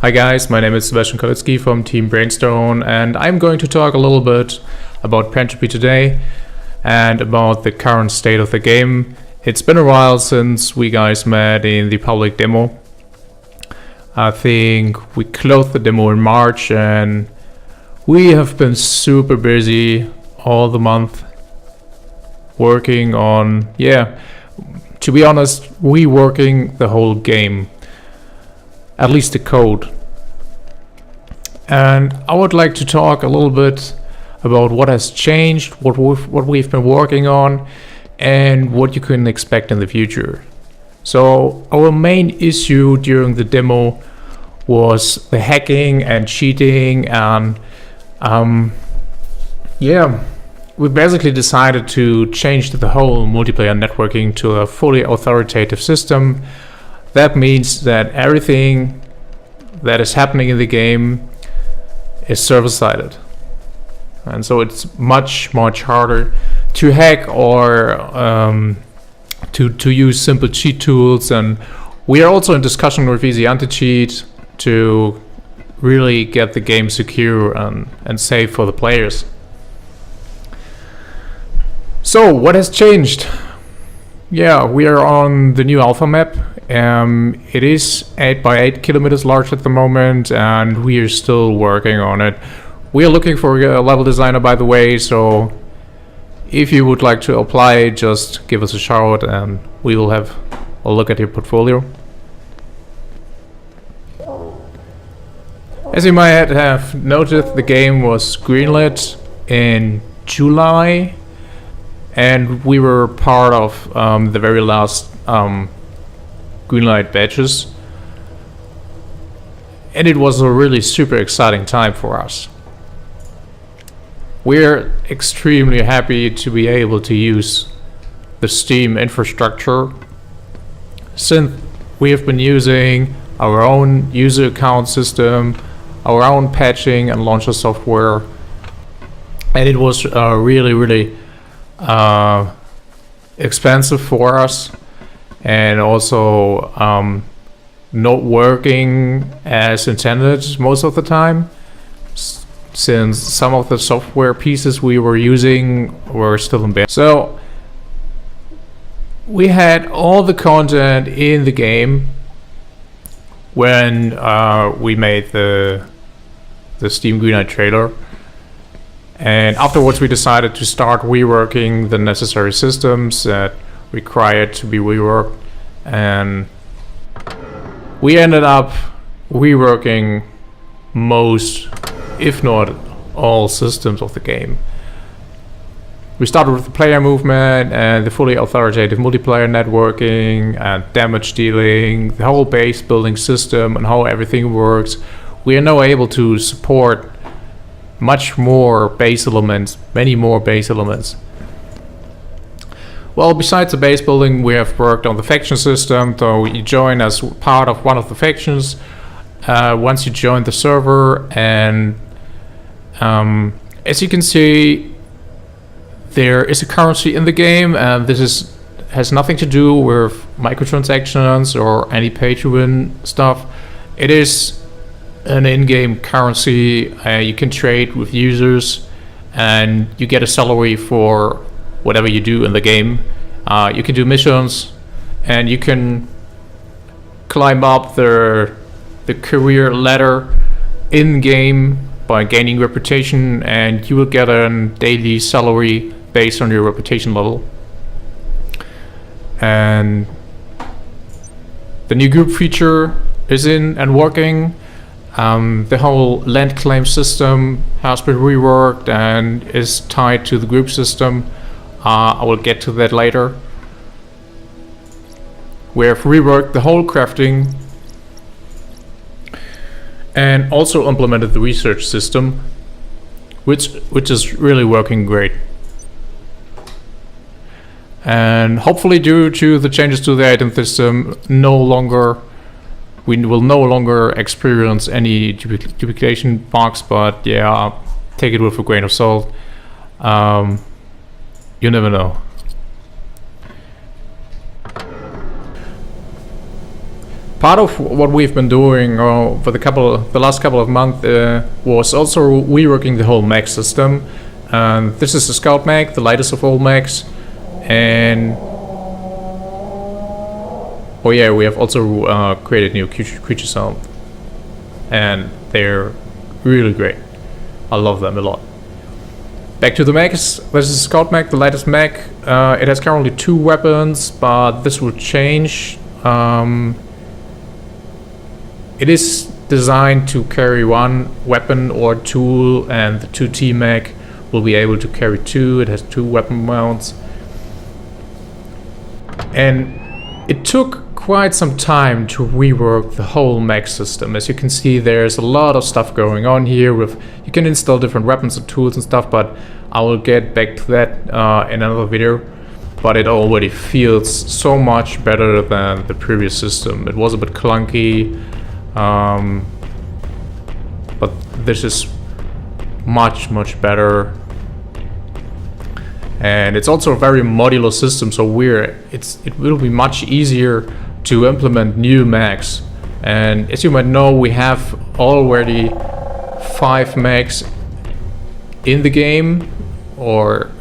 Hi guys, my name is Sebastian Kolitsky from Team Brainstone, and I'm going to talk a little bit about Pantropy today and about the current state of the game. It's been a while since we guys met in the public demo. I think we closed the demo in March and we have been super busy all the month working on, to be honest, reworking the whole game. At least the code. And I would like to talk a little bit about what has changed, what we've been working on, and what you can expect in the future. So our main issue during the demo was the hacking and cheating, and we basically decided to change the whole multiplayer networking to a fully authoritative system. That means that everything that is happening in the game is server-sided. And so it's much harder to hack or to use simple cheat tools. And we are also in discussion with Easy Anti-Cheat to really get the game secure and safe for the players. So what has changed? Yeah, we are on the new alpha map. It is 8 by 8 kilometers large at the moment, and we are still working on it. We are looking for a level designer, by the way, so if you would like to apply, just give us a shout and we will have a look at your portfolio. As you might have noted, the game was greenlit in July, and we were part of the very last greenlight batches, and it was a really super exciting time for us. We're extremely happy to be able to use the Steam infrastructure, since we have been using our own user account system, our own patching and launcher software, and it was really expensive for us, and also not working as intended most of the time, since some of the software pieces we were using were still in beta. So we had all the content in the game when we made the Steam Greenlight trailer, and afterwards we decided to start reworking the necessary systems that required to be reworked, and we ended up reworking most, if not all, systems of the game. We started with the player movement and the fully authoritative multiplayer networking and damage dealing, the whole base building system and how everything works. We are now able to support many more base elements. Well, besides the base building, we have worked on the faction system. So you join as part of one of the factions once you join the server, and as you can see, there is a currency in the game, and this has nothing to do with microtransactions or any pay-to-win stuff. It is an in-game currency. You can trade with users, and you get a salary for whatever you do in the game. You can do missions, and you can climb up the career ladder in game by gaining reputation, and you will get a daily salary based on your reputation level. And the new group feature is in and working. The whole land claim system has been reworked and is tied to the group system. I will get to that later. We have reworked the whole crafting and also implemented the research system, which is really working great. And hopefully, due to the changes to the item system, we will no longer experience any duplication bugs, but yeah, take it with a grain of salt. You never know. Part of what we've been doing for the last couple of months was also reworking the whole mech system. This is the Scout mech, the lightest of all mechs, and oh yeah, we have also created new creature sound, and they're really great. I love them a lot. Back to the mechs. This is Scout mech, the lightest mech. It has currently 2 weapons, but this will change. It is designed to carry 1 weapon or tool, and the 2T mech will be able to carry 2. It has 2 weapon mounts. And it took quite some time to rework the whole mech system. As you can see, there's a lot of stuff going on here. You can install different weapons and tools and stuff, but I will get back to that in another video. But it already feels so much better than the previous system. It was a bit clunky. But this is much better, and it's also a very modular system, so it will be much easier to implement new mechs. And as you might know, we have already 5 mechs in the game, or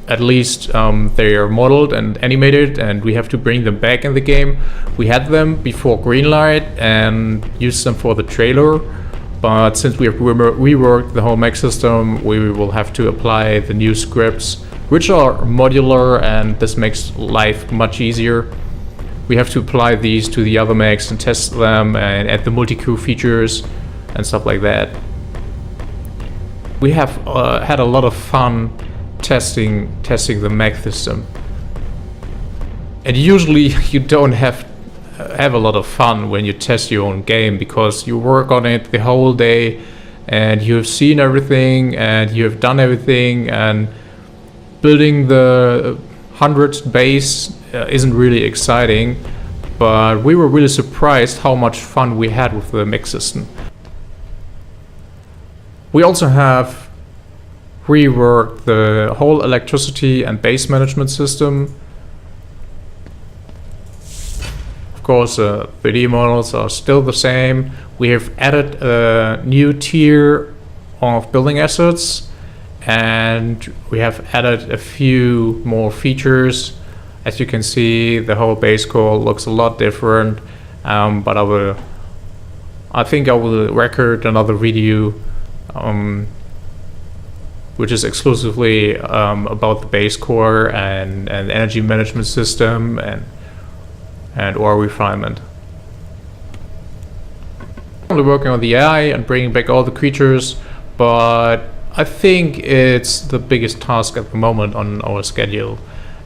at least they are modeled and animated, and we have to bring them back in the game. We had them before Greenlight and used them for the trailer, but since we have reworked the whole mech system, we will have to apply the new scripts, which are modular, and this makes life much easier. We have to apply these to the other mechs and test them and add the multi-crew features and stuff like that. We have had a lot of fun testing the mech system, and usually you don't have a lot of fun when you test your own game, because you work on it the whole day and you have seen everything and you have done everything, and building the 100th base isn't really exciting. But we were really surprised how much fun we had with the mech system. We also have reworked the whole electricity and base management system. Of course, 3D models are still the same. We have added a new tier of building assets, and we have added a few more features. As you can see, the whole base core looks a lot different, but I think I will record another video which is exclusively about the base core and energy management system and ore refinement. I'm currently working on the AI and bringing back all the creatures, but I think it's the biggest task at the moment on our schedule,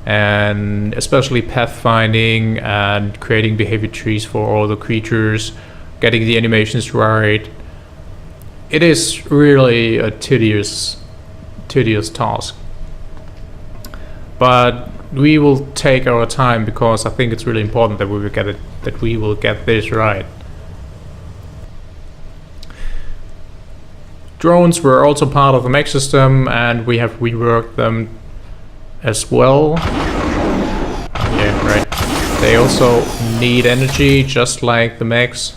and especially pathfinding and creating behavior trees for all the creatures, getting the animations right. It is really a tedious task, but we will take our time, because I think it's really important that we will get this right. Drones were also part of the mech system, and we have reworked them as well. Yeah, right. They also need energy, just like the mechs.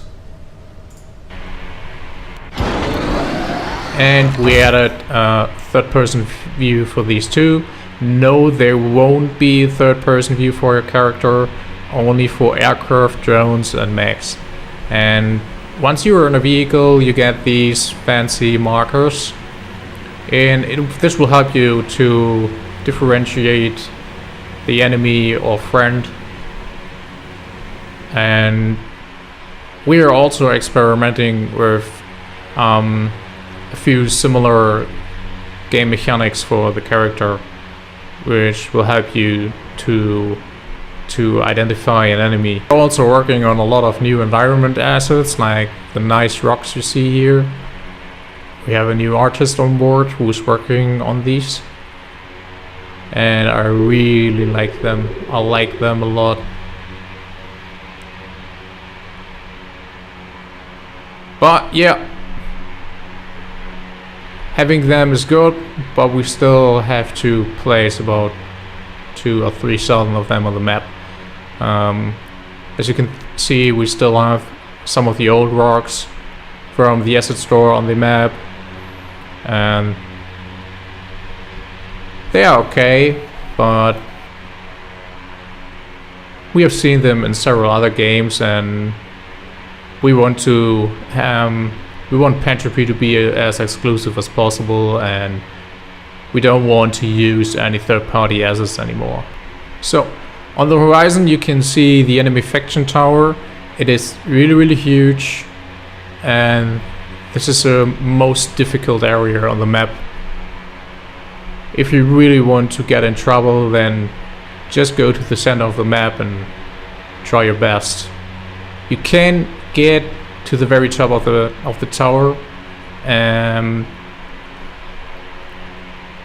And we added a third-person view for these two. No, there won't be a third-person view for your character, only for aircraft, drones, and mechs. And once you are in a vehicle, you get these fancy markers, and this will help you to differentiate the enemy or friend. And we are also experimenting with a few similar game mechanics for the character, which will help you to identify an enemy. We're also working on a lot of new environment assets, like the nice rocks you see here. We have a new artist on board who's working on these, and I really like them. I like them a lot. But yeah, having them is good, but we still have to place about 2,000 or 3,000 of them on the map. As you can see, we still have some of the old rocks from the asset store on the map, and they are okay, but we have seen them in several other games, and we want Pantropy to be as exclusive as possible, and we don't want to use any third-party assets anymore. So on the horizon you can see the enemy faction tower. It is really huge, and this is the most difficult area on the map. If you really want to get in trouble, then just go to the center of the map and try your best. You can get to the very top of the tower,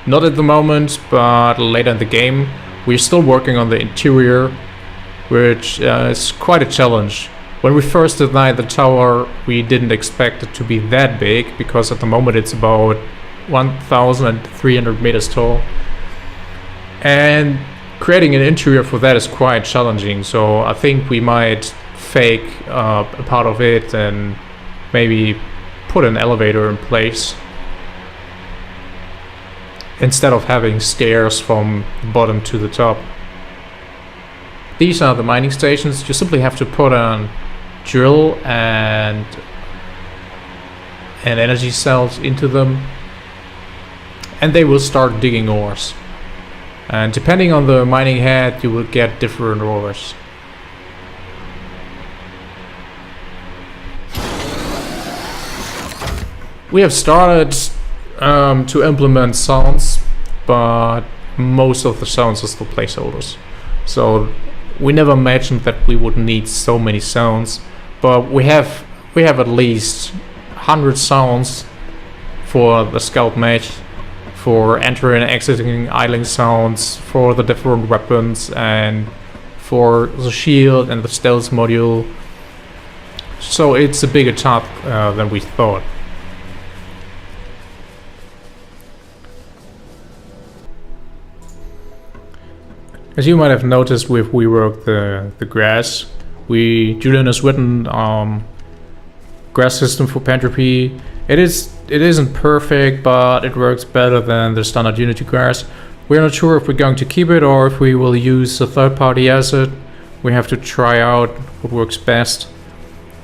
not at the moment, but later in the game. We're still working on the interior, which is quite a challenge. When we first designed the tower, we didn't expect it to be that big, because at the moment it's about 1,300 meters tall, and creating an interior for that is quite challenging. So I think we might fake a part of it and maybe put an elevator in place instead of having stairs from the bottom to the top. These are the mining stations. You simply have to put a drill and energy cells into them, and they will start digging ores. And depending on the mining head, you will get different ores. We have started to implement sounds, but most of the sounds are still placeholders. So we never imagined that we would need so many sounds, but we have at least 100 sounds for the scout match, for entering and exiting idling sounds, for the different weapons, and for the shield and the stealth module. So it's a bigger task than we thought. As you might have noticed, we've reworked the grass. Julian has written grass system for Pantropy. It isn't perfect, but it works better than the standard Unity grass. We're not sure if we're going to keep it or if we will use a third-party asset. We have to try out what works best,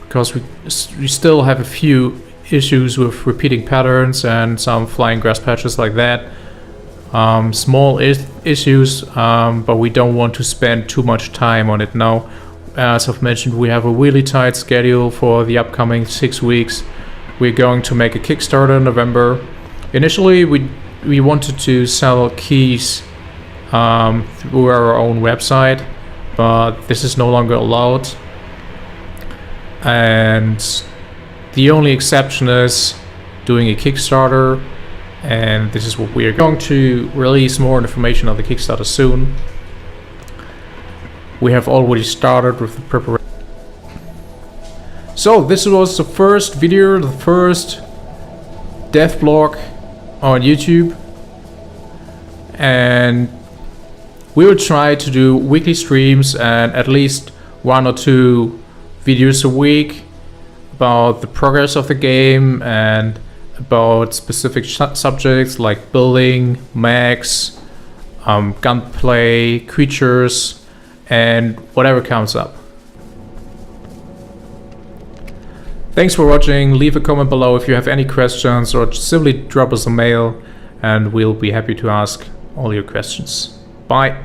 because we still have a few issues with repeating patterns and some flying grass patches like that. Small issues, but we don't want to spend too much time on it now. As I've mentioned, we have a really tight schedule for the upcoming 6 weeks. We're going to make a Kickstarter in November. Initially, we wanted to sell keys through our own website, but this is no longer allowed. And the only exception is doing a Kickstarter, and this is what we are going to release more information on the Kickstarter soon. We have already started with the preparation. So this was the first video, the first dev blog on YouTube, and we will try to do weekly streams and at least 1 or 2 videos a week about the progress of the game and about specific subjects like building, mechs, gunplay, creatures, and whatever comes up. Thanks for watching. Leave a comment below if you have any questions, or simply drop us a mail and we'll be happy to ask all your questions. Bye.